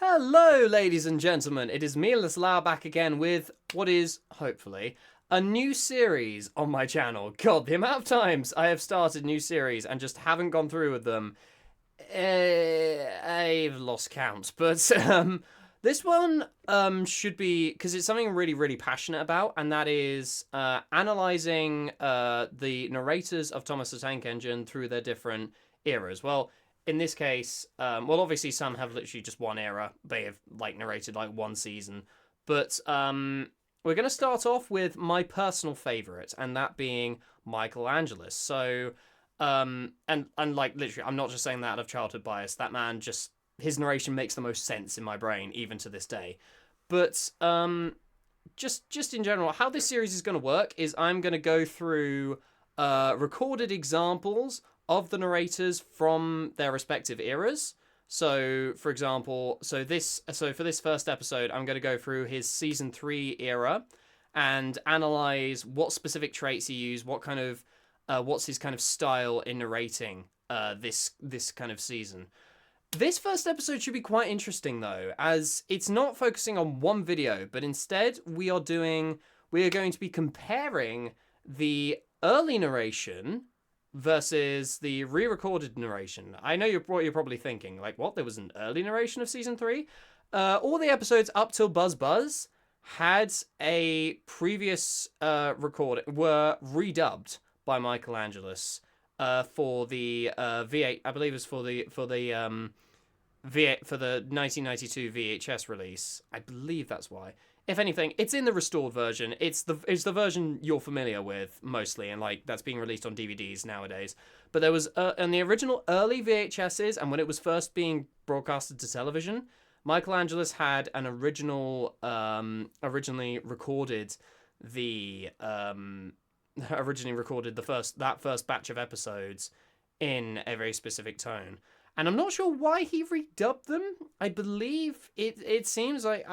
Hello, ladies and gentlemen. It is me, Lau, back again with what is, hopefully, a new series on my channel. God, the amount of times I have started new series and just haven't gone through with them, I've lost count. But this one should be, because it's something I'm really, really passionate about, and that is analysing the narrators of Thomas the Tank Engine through their different eras. Well, in this case, obviously some have literally just one era. They have narrated one season, but we're going to start off with my personal favorite, and that being Michael Angelis. So, and literally, I'm not just saying that out of childhood bias. That man just his narration makes the most sense in my brain, even to this day. But just in general, how this series is going to work is I'm going to go through recorded examples of the narrators from their respective eras. So, for example, for this first episode, I'm going to go through his season 3 era and analyze what specific traits he used, what's his kind of style in narrating this kind of season. This first episode should be quite interesting though, as it's not focusing on one video, but instead we are going to be comparing the early narration versus the re-recorded narration. I know what you're probably thinking, like, what? There was an early narration of season 3? All the episodes up till Buzz Buzz had a previous record, were redubbed by Michael Angelis for the V8. I believe it was for the 1992 VHS release. I believe that's why. If anything, it's in the restored version. It's the version you're familiar with mostly, and that's being released on DVDs nowadays. But there was in the original early VHSs, and when it was first being broadcasted to television, Michael Angelis had an originally recorded the first batch of episodes in a very specific tone. And I'm not sure why he redubbed them. I believe it seems like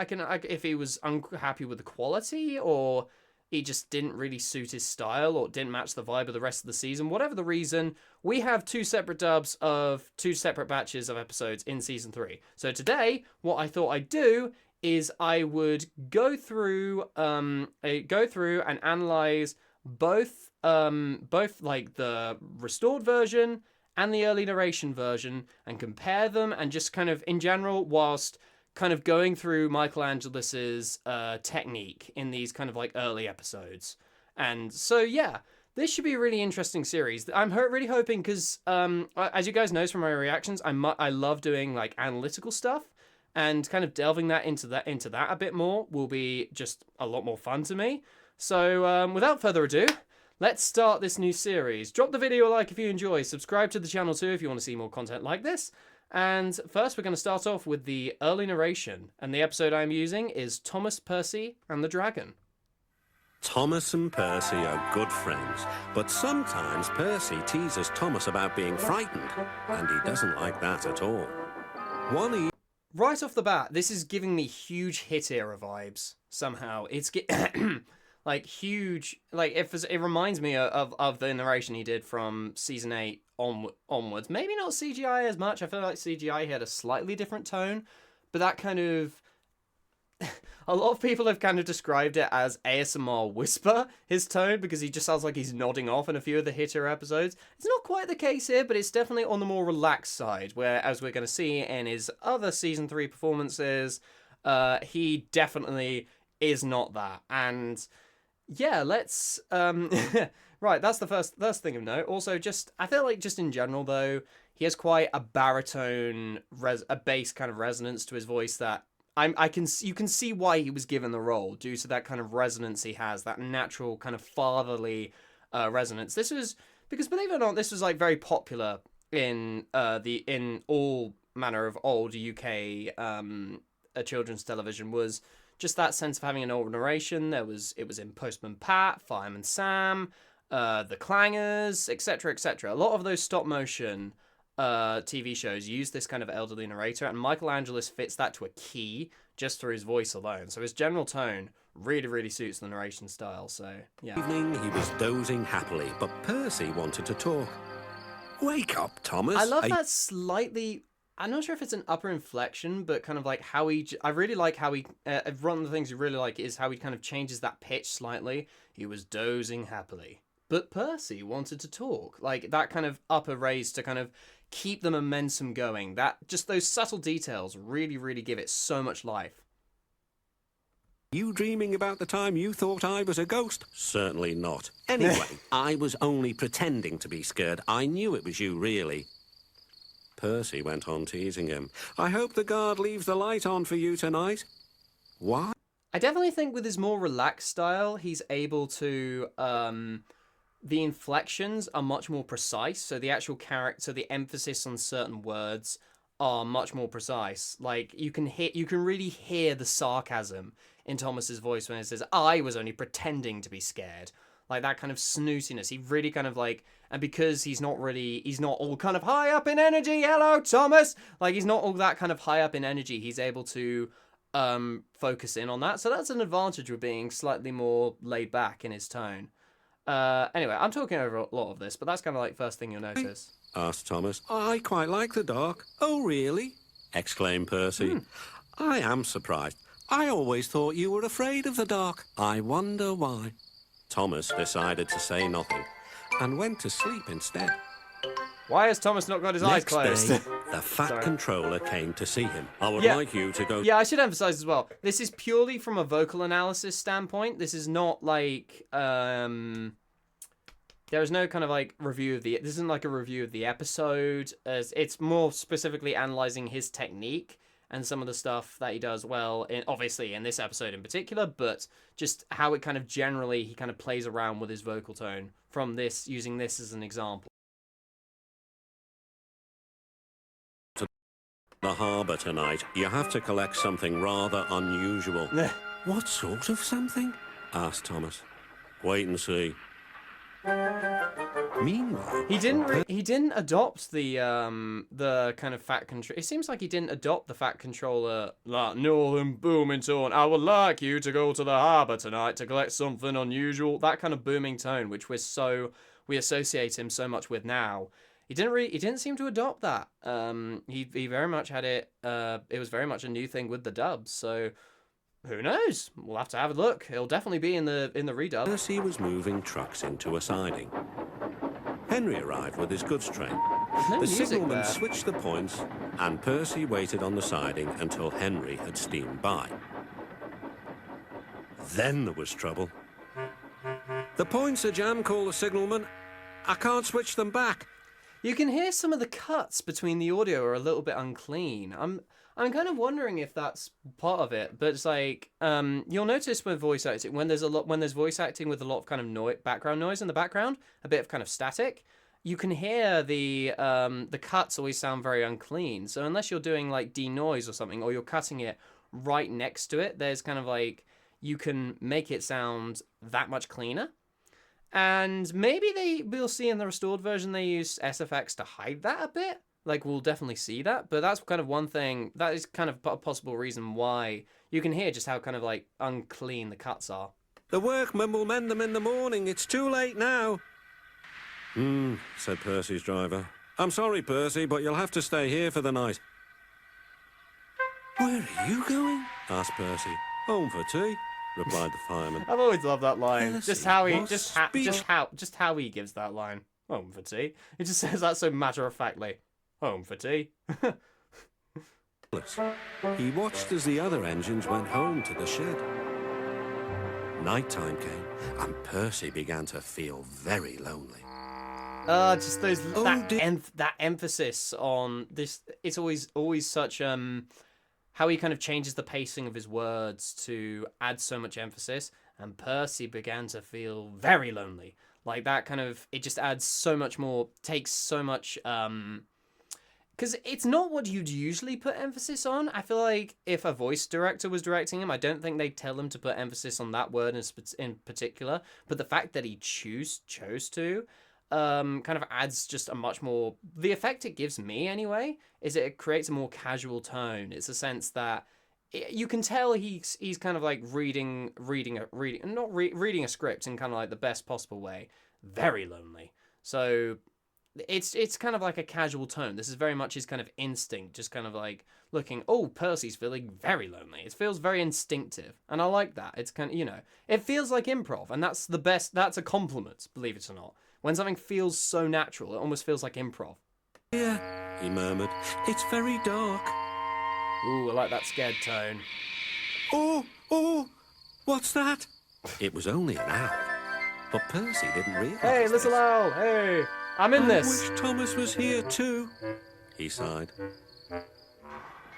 if he was unhappy with the quality, or he just didn't really suit his style, or didn't match the vibe of the rest of the season. Whatever the reason, we have 2 separate dubs of 2 separate batches of episodes in season 3. So today, what I thought I'd do is I would go through and analyze both the restored version and the early narration version, and compare them, and just kind of in general, whilst kind of going through Michael Angelis's technique in these kind of early episodes. And so yeah, this should be a really interesting series. I'm really hoping, because as you guys know from my reactions, I love doing analytical stuff, and kind of delving into that a bit more will be just a lot more fun to me. So without further ado, let's start this new series. Drop the video a like if you enjoy. Subscribe to the channel too if you want to see more content like this. And first, we're going to start off with the early narration. And the episode I'm using is Thomas, Percy, and the Dragon. Thomas and Percy are good friends, but sometimes Percy teases Thomas about being frightened, and he doesn't like that at all. Right off the bat, this is giving me huge hit era vibes, somehow. It's huge, it reminds me of the narration he did from season 8 onwards. Maybe not CGI as much. I feel like CGI had a slightly different tone, but that kind of a lot of people have kind of described it as ASMR whisper, his tone, because he just sounds like he's nodding off in a few of the hitter episodes. It's not quite the case here, but it's definitely on the more relaxed side, where, as we're going to see in his other season 3 performances, he definitely is not that. And yeah, let's right, that's the first thing of note. Also, I feel like just in general though, he has quite a baritone a bass kind of resonance to his voice that you can see why he was given the role, due to that kind of resonance he has, that natural kind of fatherly resonance. This was because, believe it or not, this was very popular in all manner of old UK children's television, was just that sense of having an old narration. It was in Postman Pat, Fireman Sam, The Clangers, etc., etc. A lot of those stop motion TV shows use this kind of elderly narrator, and Michael Angelis fits that to a key just through his voice alone. So his general tone really, really suits the narration style. So yeah. Evening, he was dozing happily, but Percy wanted to talk. Wake up, Thomas. I love that slightly I'm not sure if it's an upper inflection, but kind of like how I really like how he. One of the things you really like is how he kind of changes that pitch slightly. He was dozing happily, but Percy wanted to talk. Like that kind of upper raise to kind of keep the momentum going. That just those subtle details really, really give it so much life. You dreaming about the time you thought I was a ghost? Certainly not. Anyway, I was only pretending to be scared. I knew it was you, really. Percy went on teasing him. I hope the guard leaves the light on for you tonight. Why? I definitely think with his more relaxed style, he's able to. The inflections are much more precise, so the actual character, the emphasis on certain words are much more precise. Like you can really hear the sarcasm in Thomas's voice when it says, "I was only pretending to be scared." Like that kind of snootiness. He really kind of like, and because he's not all kind of high up in energy. Hello, Thomas. Like he's not all that kind of high up in energy. He's able to focus in on that. So that's an advantage with being slightly more laid back in his tone. Anyway, I'm talking over a lot of this, but that's kind of like first thing you'll notice. Asked Thomas. I quite like the dark. Oh, really? Exclaimed Percy. I am surprised. I always thought you were afraid of the dark. I wonder why. Thomas decided to say nothing and went to sleep instead. Why has Thomas not got his eyes closed? Next day, the Fat Controller came to see him. I would like you to go... Yeah, I should emphasize as well. This is purely from a vocal analysis standpoint. This is not like... there is no kind of like review of the... This isn't like a review of the episode. It's more specifically analyzing his technique and some of the stuff that he does well, obviously in this episode in particular, but just how it kind of generally, he kind of plays around with his vocal tone from this, using this as an example. The harbour tonight. You have to collect something rather unusual. What sort of something? Asked Thomas. Wait and see. Meanwhile, he didn't adopt the kind of fat control. It seems like he didn't adopt the fat controller. Like Northern booming tone. I would like you to go to the harbour tonight to collect something unusual. That kind of booming tone, which we associate him so much with now. He didn't seem to adopt that. He very much had it. It was very much a new thing with the dubs. So who knows? We'll have to have a look. It'll definitely be in the redub. Percy was moving trucks into a siding. Henry arrived with his goods train. No The music signalman there. switched the points, and Percy waited on the siding until Henry had steamed by. Then there was trouble. The points are jammed, called the signalman. I can't switch them back. You can hear some of the cuts between the audio are a little bit unclean. I'm kind of wondering if that's part of it, but it's like you'll notice with voice acting when there's voice acting with a lot of kind of background noise in the background, a bit of kind of static, you can hear the cuts always sound very unclean. So unless you're doing like denoise or something, or you're cutting it right next to it, there's kind of like you can make it sound that much cleaner. And maybe we'll see in the restored version they use SFX to hide that a bit. Like, we'll definitely see that. But that's kind of one thing, that is kind of a possible reason why you can hear just how kind of, like, unclean the cuts are. The workmen will mend them in the morning. It's too late now. Said Percy's driver. I'm sorry, Percy, but you'll have to stay here for the night. Where are you going? Asked Percy. Home for tea, replied the fireman. I've always loved that line. Percy Just how he was how he gives that line. Home for tea. He just says that so matter-of-factly. Home for tea. He watched as the other engines went home to the shed. Nighttime came, and Percy began to feel very lonely. Just that emphasis on this. It's always such how he kind of changes the pacing of his words to add so much emphasis. And Percy began to feel very lonely. Like that kind of, it just adds so much more, takes so much, because it's not what you'd usually put emphasis on. I feel like if a voice director was directing him, I don't think they'd tell him to put emphasis on that word in particular. But the fact that he chose to, kind of adds just a much more, the effect it gives me anyway, is it creates a more casual tone. It's a sense that you can tell he's kind of like reading a script in kind of like the best possible way. Very lonely. So it's kind of like a casual tone. This is very much his kind of instinct, just kind of like looking, oh, Percy's feeling very lonely. It feels very instinctive, and I like that. It's kind of, it feels like improv, and that's the best. That's a compliment, believe it or not. When something feels so natural, it almost feels like improv. Yeah, he murmured. It's very dark. Ooh, I like that scared tone. Oh, what's that? It was only an owl, but Percy didn't realise. Hey, little owl, hey, I'm in this. I wish Thomas was here too, he sighed.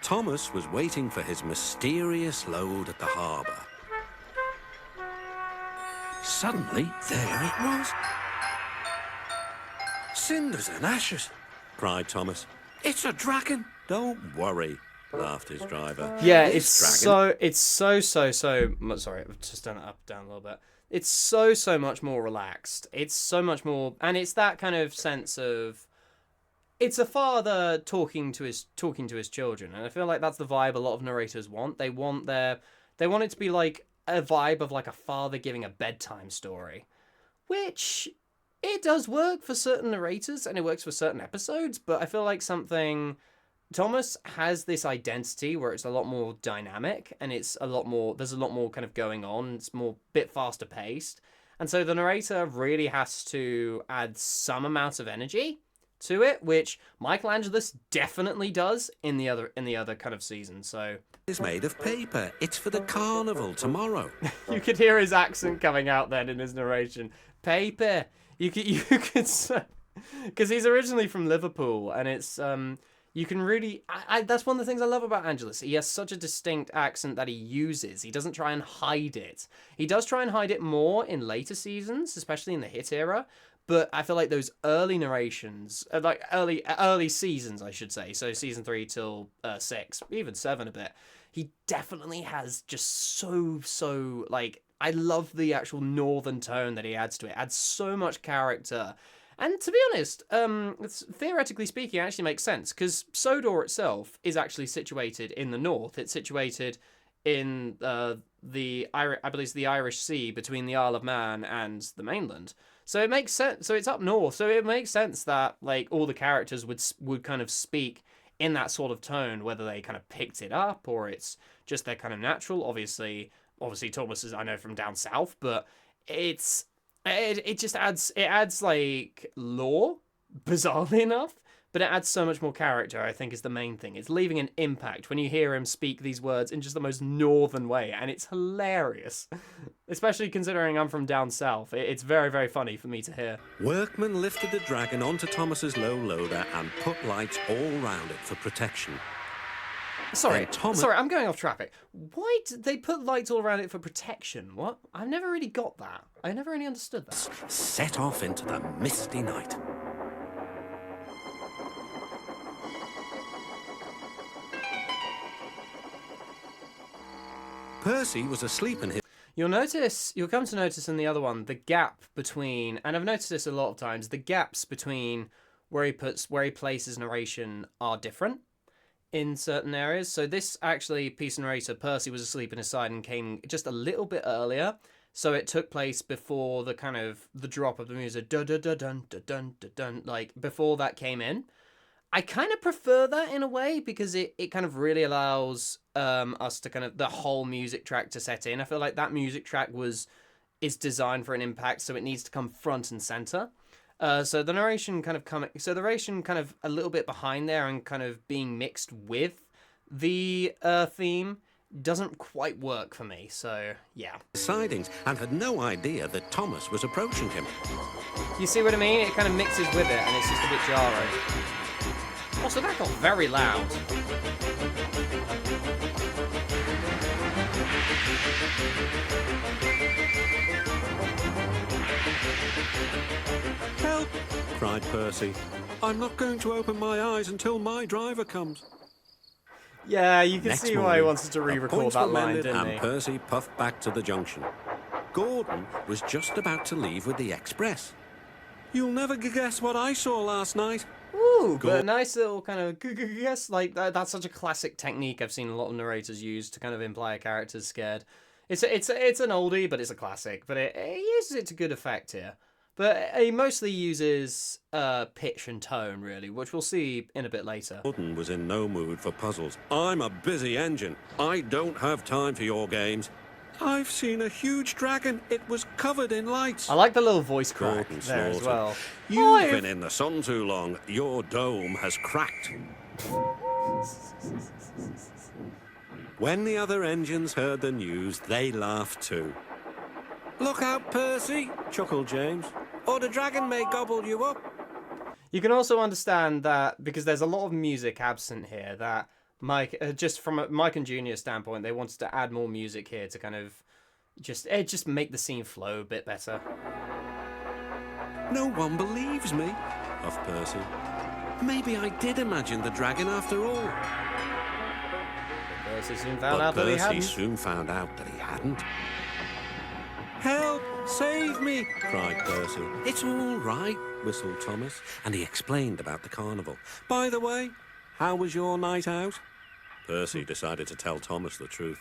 Thomas was waiting for his mysterious load at the harbour. Suddenly, there it was. Cinders and ashes, cried Thomas. It's a dragon. Don't worry, laughed his driver. Yeah, This it's dragon- so sorry, I've just done it up down a little bit. It's so much more relaxed. It's so much more, and it's that kind of sense of, it's a father talking to his children, and I feel like that's the vibe a lot of narrators want. They want it to be like a vibe of like a father giving a bedtime story, which it does work for certain narrators and it works for certain episodes, but I feel like Thomas has this identity where it's a lot more dynamic and there's a lot more kind of going on. It's more bit faster paced. And so the narrator really has to add some amount of energy to it, which Michael Angelis definitely does in the other kind of season. So It's made of paper. It's for the carnival tomorrow. you could hear his accent coming out then in his narration. Paper. You could say, because he's originally from Liverpool, and it's you can really that's one of the things I love about Angelis. He has such a distinct accent that he uses. He doesn't try and hide it. He does try and hide it more in later seasons, especially in the hit era. But I feel like those early narrations, like early seasons, I should say, so season 3 till 6, even 7 a bit, he definitely has just so like, I love the actual northern tone that he adds to it. It adds so much character. And to be honest, theoretically speaking, it actually makes sense, because Sodor itself is actually situated in the north. It's situated in I believe it's the Irish Sea, between the Isle of Man and the mainland. So it makes sense. So it's up north. So it makes sense that like all the characters would kind of speak in that sort of tone, whether they kind of picked it up or it's just their kind of natural. Obviously Thomas is, I know, from down south, but it just adds like lore, bizarrely enough, but it adds so much more character, I think, is the main thing. It's leaving an impact when you hear him speak these words in just the most northern way, and it's hilarious. Especially considering I'm from down south. It's very, very funny for me to hear. Workmen lifted the dragon onto Thomas's low loader and put lights all round it for protection. Sorry, Then Thomas- I'm going off topic. Why did they put lights all around it for protection? What? I've never really got that. I never really understood that. Set off into the misty night. Percy was asleep in his... You'll come to notice in the other one, the gap between, and I've noticed this a lot of times, the gaps between where he places narration are different in certain areas. So this actually piece of narrator, Percy was asleep in his side and came just a little bit earlier. So it took place before the kind of the drop of the music, dun dun dun dun dun dun dun, like before that came in. I kind of prefer that in a way, because it kind of really allows us to kind of the whole music track to set in. I feel like that music track is designed for an impact, so it needs to come front and center. So the narration kind of a little bit behind there and kind of being mixed with the theme doesn't quite work for me. So yeah, sidings and had no idea that Thomas was approaching him. you see what I mean? It kind of mixes with it, and it's just a bit jarring. Also, that got very loud. Help! Cried Percy. I'm not going to open my eyes until my driver comes. Yeah, you can Next see why he morning, wanted to the re-record points that were line, mended didn't and he? Percy puffed back to the junction. Gordon was just about to leave with the express. You'll never guess what I saw last night. Ooh, but a nice little kind of guess, like that's such a classic technique I've seen a lot of narrators use to kind of imply a character's scared. It's an oldie, but it's a classic. But it uses it to good effect here. But he mostly uses pitch and tone, really, which we'll see in a bit later. Gordon was in no mood for puzzles. I'm a busy engine. I don't have time for your games. I've seen a huge dragon. It was covered in lights. I like the little voice crack Gordon there as snorted. well. You've been in the sun too long. Your dome has cracked. When the other engines heard the news, they laughed too. Look out, Percy, chuckled James, or the dragon may gobble you up. You can also understand that, because there's a lot of music absent here, that Mike, just from a Mike and Junior's standpoint, they wanted to add more music here to kind of just make the scene flow a bit better. No one believes me, huffed Percy. Maybe I did imagine the dragon after all. Percy soon found out that he hadn't. soon found out that he hadn't. Help! Save me! Cried Percy. It's all right, whistled Thomas, and he explained about the carnival. By the way, how was your night out? Percy decided to tell Thomas the truth.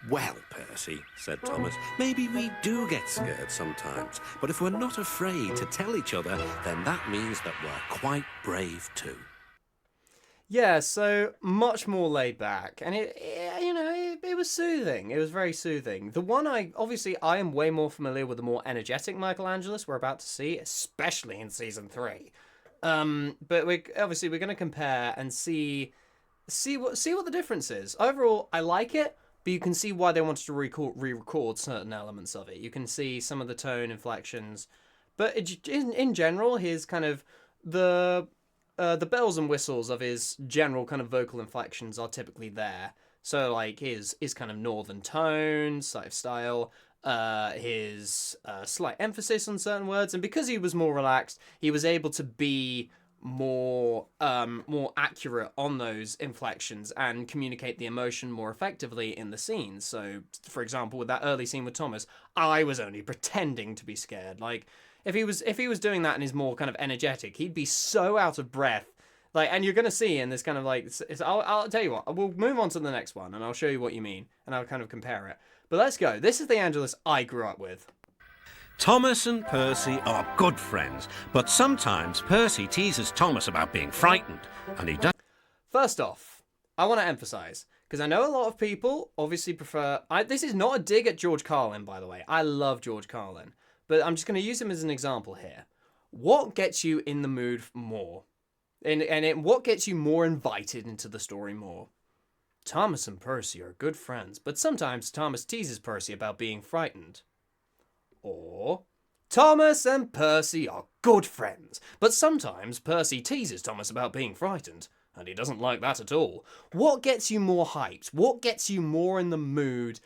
Well, Percy, said Thomas, maybe we do get scared sometimes, but if we're not afraid to tell each other, then that means that we're quite brave too. Yeah, so much more laid back, and it was soothing. It was very soothing. The one I am way more familiar with the more energetic Michael Angelis we're about to see, especially in season 3. But we're going to compare and see what the difference is. Overall, I like it, but you can see why they wanted to re-record certain elements of it. You can see some of the tone inflections, but in general, his kind of the bells and whistles of his general kind of vocal inflections are typically there. So like his kind of northern tone, sort of style, his slight emphasis on certain words, and because he was more relaxed, he was able to be more accurate on those inflections and communicate the emotion more effectively in the scenes. So, for example, with that early scene with Thomas, I was only pretending to be scared. Like, if he was doing that and he's more kind of energetic, he'd be so out of breath. Like, and you're gonna see in this kind of like, I'll tell you what, we'll move on to the next one and I'll show you what you mean and I'll kind of compare it. But let's go. This is the Angelis I grew up with. Thomas and Percy are good friends, but sometimes Percy teases Thomas about being frightened, and he does. First off, I want to emphasize, because I know a lot of people obviously prefer... this is not a dig at George Carlin, by the way. I love George Carlin, but I'm just going to use him as an example here. What gets you in the mood more? What gets you more invited into the story more? Thomas and Percy are good friends, but sometimes Thomas teases Percy about being frightened. Or, Thomas and Percy are good friends, but sometimes Percy teases Thomas about being frightened, and he doesn't like that at all. What gets you more hyped? What gets you more in the mood?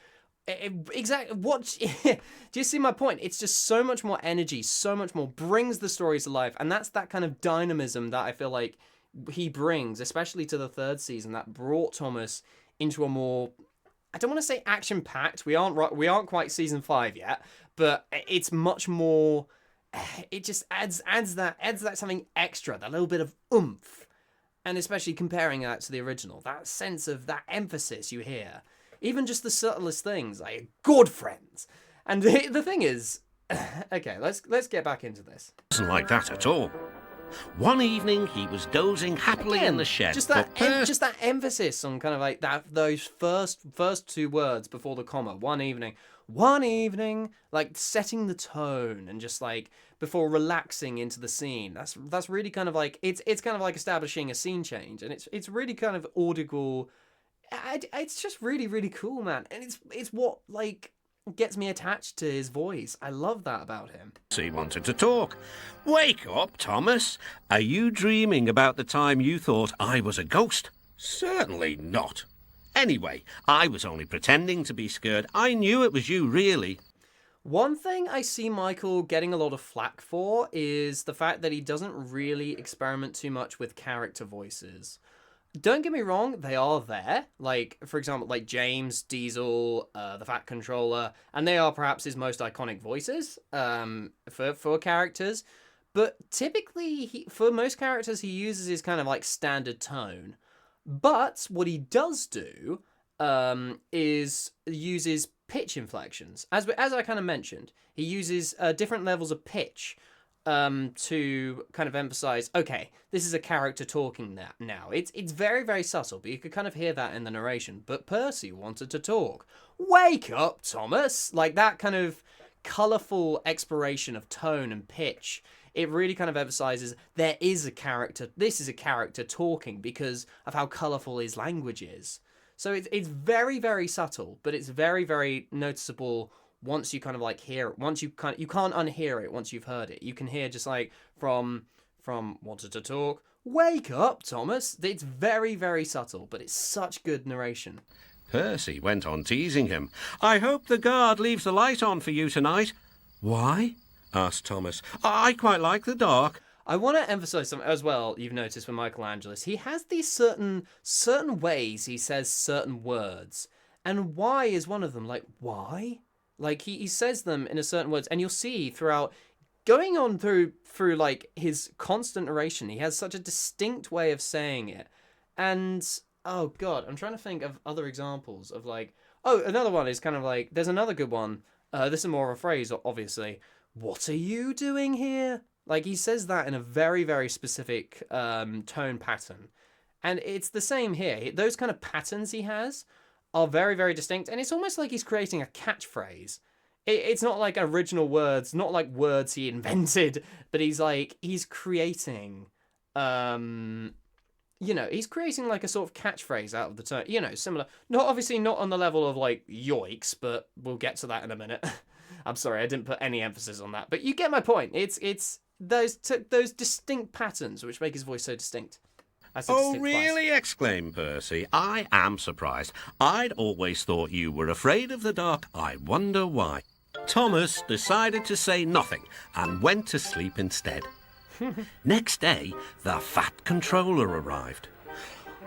Exactly. What? Do you see my point? It's just so much more energy, so much more, brings the story to life, and that's that kind of dynamism that I feel like he brings, especially to the third season, that brought Thomas into a more... I don't want to say action-packed. We aren't quite season 5 yet, but it's much more. It just adds that something extra, that little bit of oomph, and especially comparing that to the original, that sense of that emphasis you hear, even just the subtlest things, like good friends. And the thing is, okay, let's get back into this. Doesn't like that at all. One evening, he was dozing happily in the shed. Just that emphasis on kind of like those first 2 words before the comma. One evening, like setting the tone and just like before relaxing into the scene. That's really kind of like it's kind of like establishing a scene change, and it's really kind of audible. It's just really, really cool, man, and it's what like gets me attached to his voice. I love that about him. He wanted to talk. Wake up, Thomas. Are you dreaming about the time you thought I was a ghost? Certainly not. Anyway, I was only pretending to be scared. I knew it was you, really. One thing I see Michael getting a lot of flack for is the fact that he doesn't really experiment too much with character voices. Don't get me wrong, they are there. Like, for example, like James, Diesel, the Fat Controller, and they are perhaps his most iconic voices for characters. But typically, for most characters, he uses his kind of like standard tone. But what he does do is uses pitch inflections. As I kind of mentioned, he uses different levels of pitch to kind of emphasize, okay, this is a character talking now. It's very, very subtle, but you could kind of hear that in the narration. But Percy wanted to talk. Wake up, Thomas! Like that kind of colourful exploration of tone and pitch. It really kind of emphasizes there is a character. This is a character talking because of how colourful his language is. So it's very, very subtle, but it's very, very noticeable once you kind of like hear it. Once you can't unhear it once you've heard it. You can hear just like from wanted to talk, wake up, Thomas. It's very, very subtle, but it's such good narration. Percy went on teasing him. I hope the guard leaves the light on for you tonight. Why? Asked Thomas. I quite like the dark. I want to emphasize something as well. You've noticed with Michael Angelis, he has these certain ways he says certain words, and why is one of them. Like, why? Like he says them in a certain words, and you'll see throughout going on through like his constant narration, he has such a distinct way of saying it. And oh god, I'm trying to think of other examples of like, oh, another one is kind of like, there's another good one. This is more of a phrase, obviously. What are you doing here? Like he says that in a very, very specific tone pattern. And it's the same here. Those kind of patterns he has are very, very distinct. And it's almost like he's creating a catchphrase. It's not like original words, not like words he invented, but he's creating, he's creating like a sort of catchphrase out of the tone, similar. Obviously not on the level of like yoicks, but we'll get to that in a minute. I'm sorry, I didn't put any emphasis on that, but you get my point. It's those distinct patterns which make his voice so distinct. Oh, really? Exclaimed Percy. I am surprised. I'd always thought you were afraid of the dark. I wonder why. Thomas decided to say nothing and went to sleep instead. Next day, the Fat Controller arrived.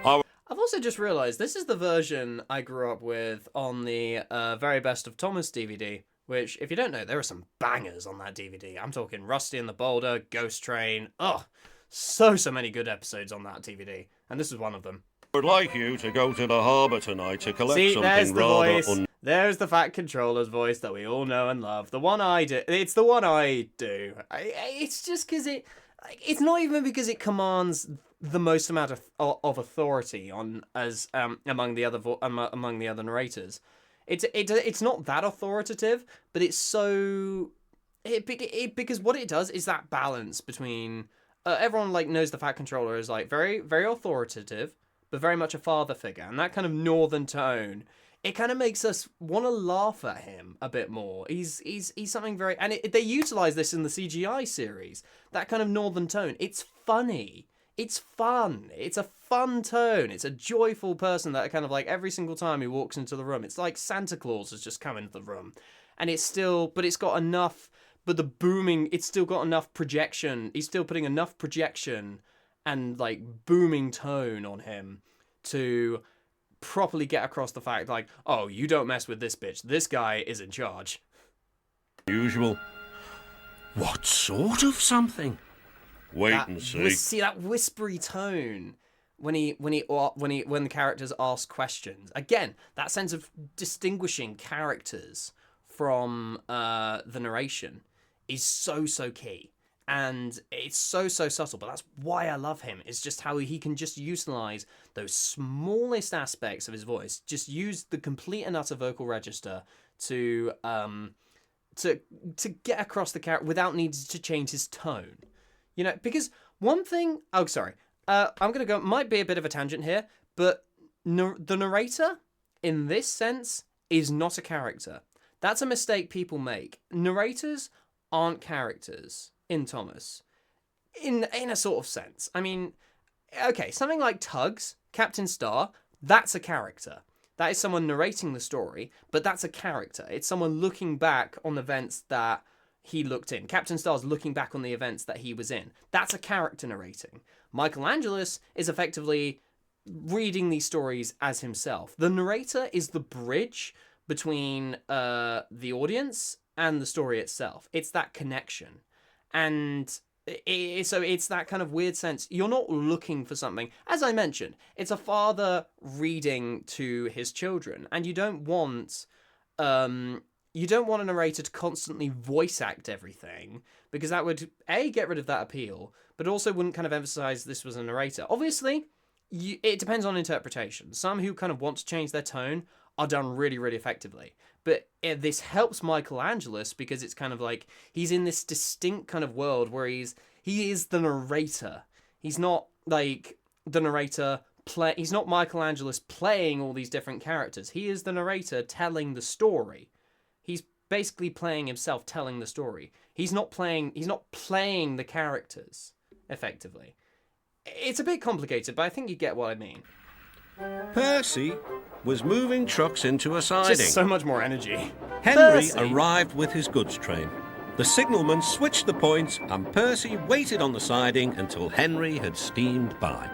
I've also just realised this is the version I grew up with on the Very Best of Thomas DVD, which, if you don't know, there are some bangers on that DVD. I'm talking Rusty and the Boulder, Ghost Train. Oh, so many good episodes on that DVD, and this is one of them. I would like you to go to the harbour tonight to collect See, there's something the rather voice. There's the Fat Controller's voice that we all know and love. The one I do. It's the one I do. It's just because it's not even because it commands the most amount of authority among the other narrators. It's not that authoritative, but it's so because what it does is that balance between everyone like knows the Fat Controller is like very, very authoritative, but very much a father figure, and that kind of northern tone. It kind of makes us want to laugh at him a bit more. He's something very, and they utilize this in the CGI series. That kind of northern tone. It's funny. It's fun. It's a fun tone. It's a joyful person that kind of like every single time he walks into the room, it's like Santa Claus has just come into the room, and it's got enough. But the booming, it's still got enough projection. He's still putting enough projection and like booming tone on him to properly get across the fact like, oh, you don't mess with this bitch. This guy is in charge. usual. What sort of something? Wait and see. See that whispery tone when the characters ask questions. Again, that sense of distinguishing characters from the narration is so key, and it's so subtle. But that's why I love him. It's just how he can just utilize those smallest aspects of his voice. Just use the complete and utter vocal register to get across the character without needing to change his tone. You know, because one thing. Oh, sorry. I'm gonna go. Might be a bit of a tangent here, but the narrator, in this sense, is not a character. That's a mistake people make. Narrators aren't characters in Thomas, in a sort of sense. I mean, okay, something like Tugs, Captain Star, that's a character. That is someone narrating the story, but that's a character. It's someone looking back on events that he looked in. Captain Star's looking back on the events that he was in. That's a character narrating. Michael Angelis is effectively reading these stories as himself. The narrator is the bridge between the audience and the story itself. It's that connection. And so it's that kind of weird sense. You're not looking for something. As I mentioned, it's a father reading to his children. And you don't want you don't want a narrator to constantly voice act everything, because that would get rid of that appeal, but also wouldn't kind of emphasize this was a narrator. Obviously, it depends on interpretation. Some who kind of want to change their tone are done really, really effectively. But this helps Michael Angelis because it's kind of like he's in this distinct kind of world where he is the narrator. He's not like the narrator he's not Michael Angelis playing all these different characters. He is the narrator telling the story. He's basically playing himself telling the story. He's not playing the characters effectively. It's a bit complicated, but I think you get what I mean. Percy was moving trucks into a siding. Just so much more energy. Henry Percy. arrived with his goods train. The signalman switched the points, and Percy waited on the siding until Henry had steamed by.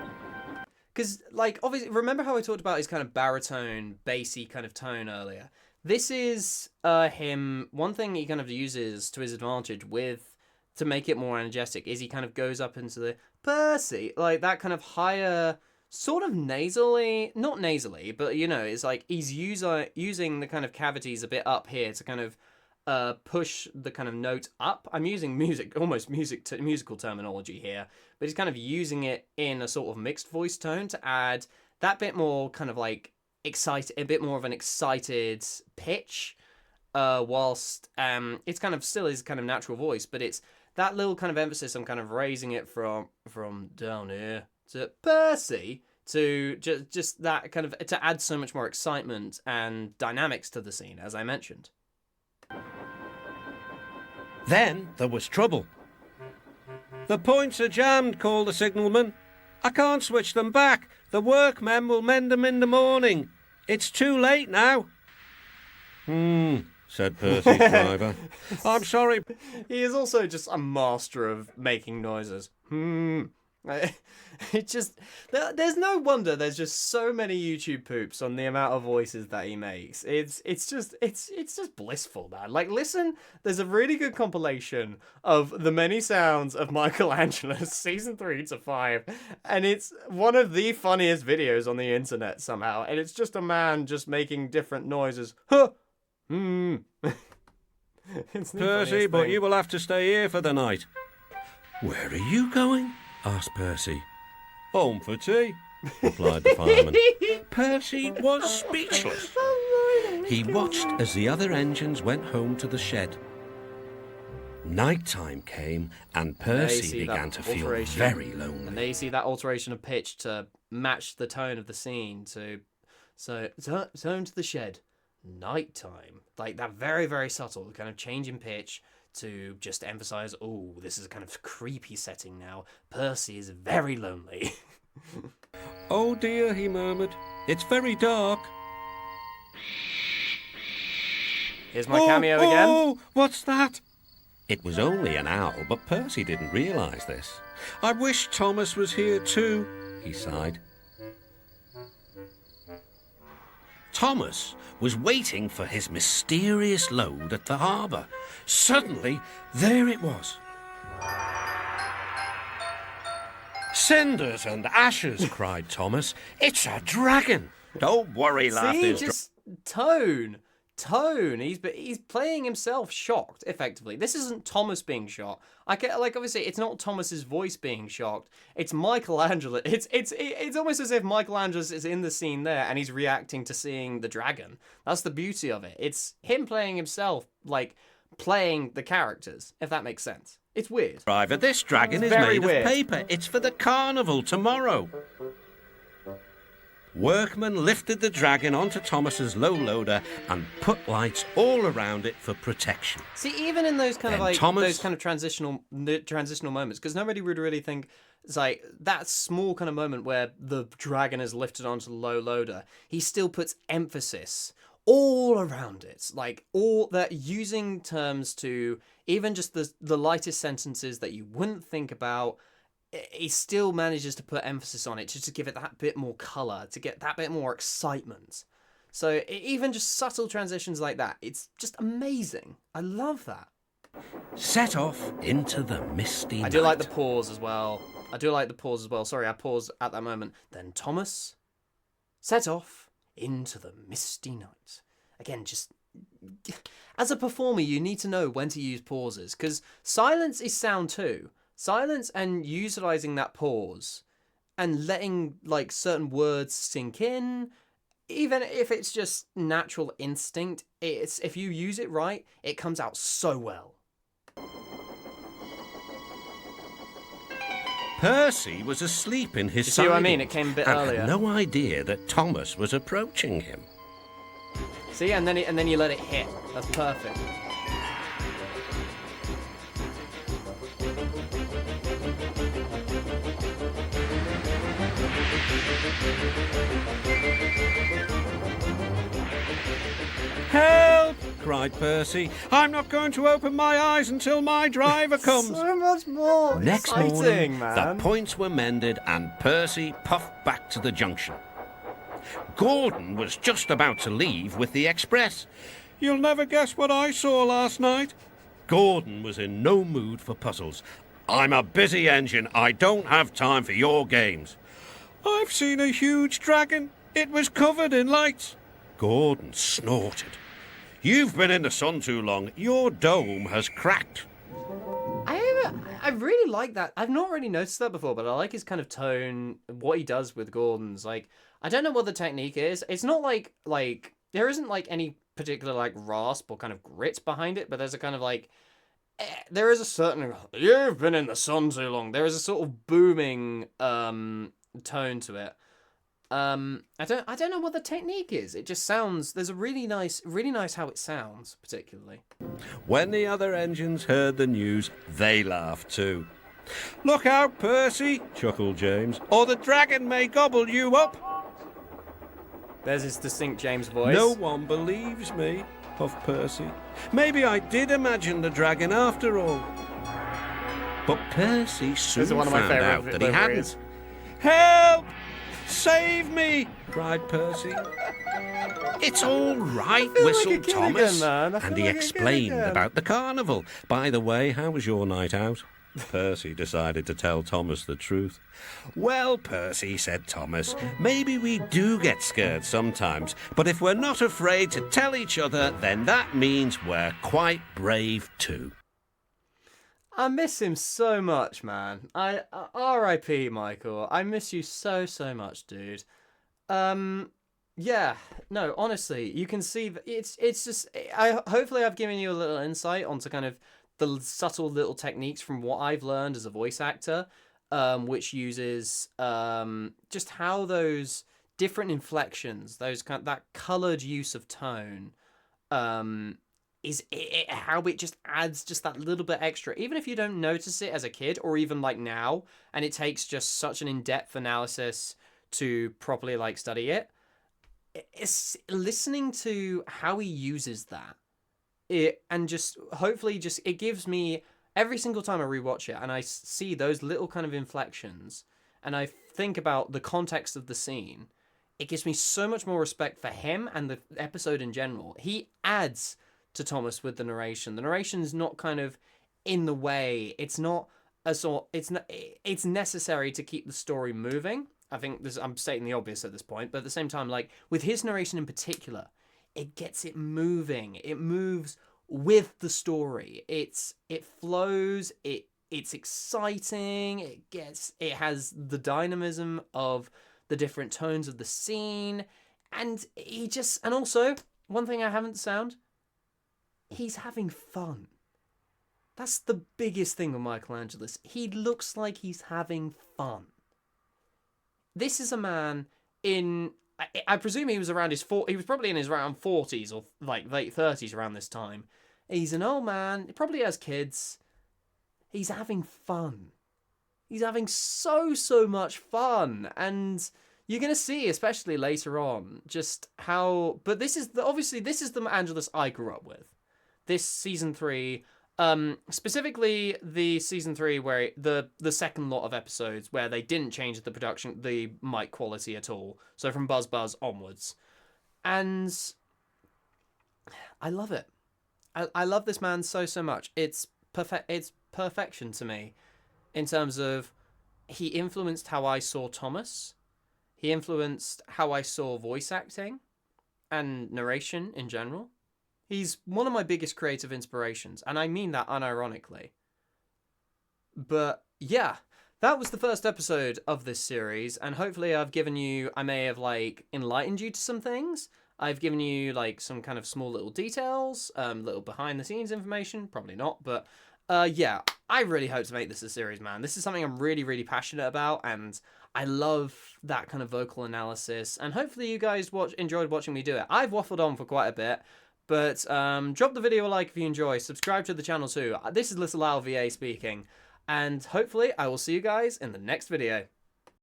Because, like, obviously, remember how I talked about his kind of baritone, bassy kind of tone earlier? This is him. One thing he kind of uses to his advantage to make it more energetic is he kind of goes up into the Percy, like that kind of higher, sort of nasally, not nasally, but it's like he's using the kind of cavities a bit up here to kind of push the kind of note up. I'm using musical terminology here, but he's kind of using it in a sort of mixed voice tone to add that bit more kind of like a bit more of an excited pitch, whilst it's kind of still his kind of natural voice, but it's that little kind of emphasis on kind of raising it from down here to Percy to just that kind of to add so much more excitement and dynamics to the scene, as I mentioned. Then there was trouble. "The points are jammed," called the signalman. "I can't switch them back. The workmen will mend them in the morning. It's too late now." Said Percy's driver. "I'm sorry." He is also just a master of making noises. It just there's no wonder there's just so many YouTube poops on the amount of voices that he makes. It's just blissful, man. Like, listen, there's a really good compilation of the many sounds of Michael Angelis season 3 to 5, and it's one of the funniest videos on the internet somehow, and it's just a man just making different noises. It's the "Percy, funniest but thing. you will have to stay here for the night." "Where are you going?" asked Percy. "Home for tea," replied the fireman. Percy was speechless. He watched as the other engines went home to the shed. Night time came, and Percy began to feel very lonely. And there you see that alteration of pitch to match the tone of the scene. So home to the shed. Nighttime, like that, very, very subtle kind of change in pitch to just emphasize, oh, this is a kind of creepy setting now. Percy is very lonely. "Oh dear," he murmured, "it's very dark." Here's my cameo again. Oh, what's that? It was only an owl, but Percy didn't realise this. "I wish Thomas was here too," he sighed. Thomas was waiting for his mysterious load at the harbour. Suddenly, there it was. "Cinders and ashes," cried Thomas. "It's a dragon." "Don't worry," laughed See, his just tone. He's playing himself shocked, effectively. This isn't Thomas being shocked. Obviously, it's not Thomas's voice being shocked. It's Michael Angelis. It's almost as if Michael Angelis is in the scene there and he's reacting to seeing the dragon. That's the beauty of it. It's him playing himself, like playing the characters, if that makes sense. It's weird. "Driver, this dragon is very made weird. of paper. It's for the carnival tomorrow." Workmen lifted the dragon onto Thomas's low loader and put lights all around it for protection. See, even in those kind of Then like Thomas- those kind of transitional moments, because nobody would really think it's like that small kind of moment where the dragon is lifted onto the low loader. He still puts emphasis all around it, like all that, using terms to even just the lightest sentences that you wouldn't think about. He still manages to put emphasis on it just to give it that bit more colour, to get that bit more excitement. So even just subtle transitions like that, it's just amazing. I love that. Set off into the misty night. I do like the pause as well. Sorry, I paused at that moment. Then Thomas set off into the misty night. Again, just as a performer, you need to know when to use pauses, because silence is sound too. Silence and utilizing that pause and letting like certain words sink in, even if it's just natural instinct, it's if you use it right, it comes out so well. Percy was asleep in his You see what I mean? siding It came a bit and earlier. had no idea that Thomas was approaching him. See, and then you let it hit. That's perfect. Help! Cried Percy. I'm not going to open my eyes until my driver comes. So much more Next exciting, morning, man. the points were mended and Percy puffed back to the junction. Gordon was just about to leave with the express. You'll never guess what I saw last night. Gordon was in no mood for puzzles. I'm a busy engine. I don't have time for your games. I've seen a huge dragon. It was covered in lights. Gordon snorted. You've been in the sun too long. Your dome has cracked. I really like that. I've not really noticed that before, but I like his kind of tone, what he does with Gordon's. Like, I don't know what the technique is. It's not like there isn't like any particular like rasp or kind of grit behind it, but there's a kind of like there is a certain you've been in the sun too long. There is a sort of booming tone to it. I don't know what the technique is. It just sounds. There's a really nice how it sounds, particularly. When the other engines heard the news, they laughed too. Look out, Percy, chuckled James, or the dragon may gobble you up. There's his distinct James voice. No one believes me, puffed Percy. Maybe I did imagine the dragon after all. But Percy soon one of my found favourite out that he liveries. hadn't. Help! Save me! Cried Percy. It's all right, feel like whistled a kid Thomas. again, man. I And feel he like a kid explained again. about the carnival. By the way, how was your night out? Percy decided to tell Thomas the truth. Well, Percy, said Thomas, maybe we do get scared sometimes, but if we're not afraid to tell each other, then that means we're quite brave too. I miss him so much, man. R.I.P. Michael. I miss you so much, dude. Yeah. No, honestly, you can see that it's just. Hopefully I've given you a little insight onto kind of the subtle little techniques from what I've learned as a voice actor, which uses just how those different inflections, that colored use of tone, is how it just adds just that little bit extra, even if you don't notice it as a kid or even like now, and it takes just such an in-depth analysis to properly like study it. It's listening to how he uses that, and just hopefully just it gives me every single time I rewatch it and I see those little kind of inflections and I think about the context of the scene. It gives me so much more respect for him and the episode in general. He adds to Thomas with the narration. The narration is not kind of in the way. It's not it's necessary to keep the story moving. I think I'm stating the obvious at this point, but at the same time, like with his narration in particular, it gets it moving. It moves with the story. It flows. It's exciting. It has the dynamism of the different tones of the scene, and also one thing I haven't sound. He's having fun. That's the biggest thing with Michael Angelis. He looks like he's having fun. This is a man I presume he was around he was probably in his around 40s or like late 30s around this time. He's an old man, he probably has kids. He's having fun. He's having so much fun, and you're going to see, especially later on, just how... But this is the Angelis I grew up with. This season 3, specifically the season 3 where the second lot of episodes where they didn't change the mic quality at all. So from Buzz Buzz onwards. And I love it. I love this man so much. It's perfection to me in terms of he influenced how I saw Thomas. He influenced how I saw voice acting and narration in general. He's one of my biggest creative inspirations, and I mean that unironically. But yeah, that was the first episode of this series, and hopefully I may have like enlightened you to some things. I've given you like some kind of small little details, little behind the scenes information, probably not, but yeah, I really hope to make this a series, man. This is something I'm really, really passionate about, and I love that kind of vocal analysis, and hopefully you guys enjoyed watching me do it. I've waffled on for quite a bit, but drop the video a like if you enjoy, subscribe to the channel too. This is Little Al VA speaking, and hopefully I will see you guys in the next video.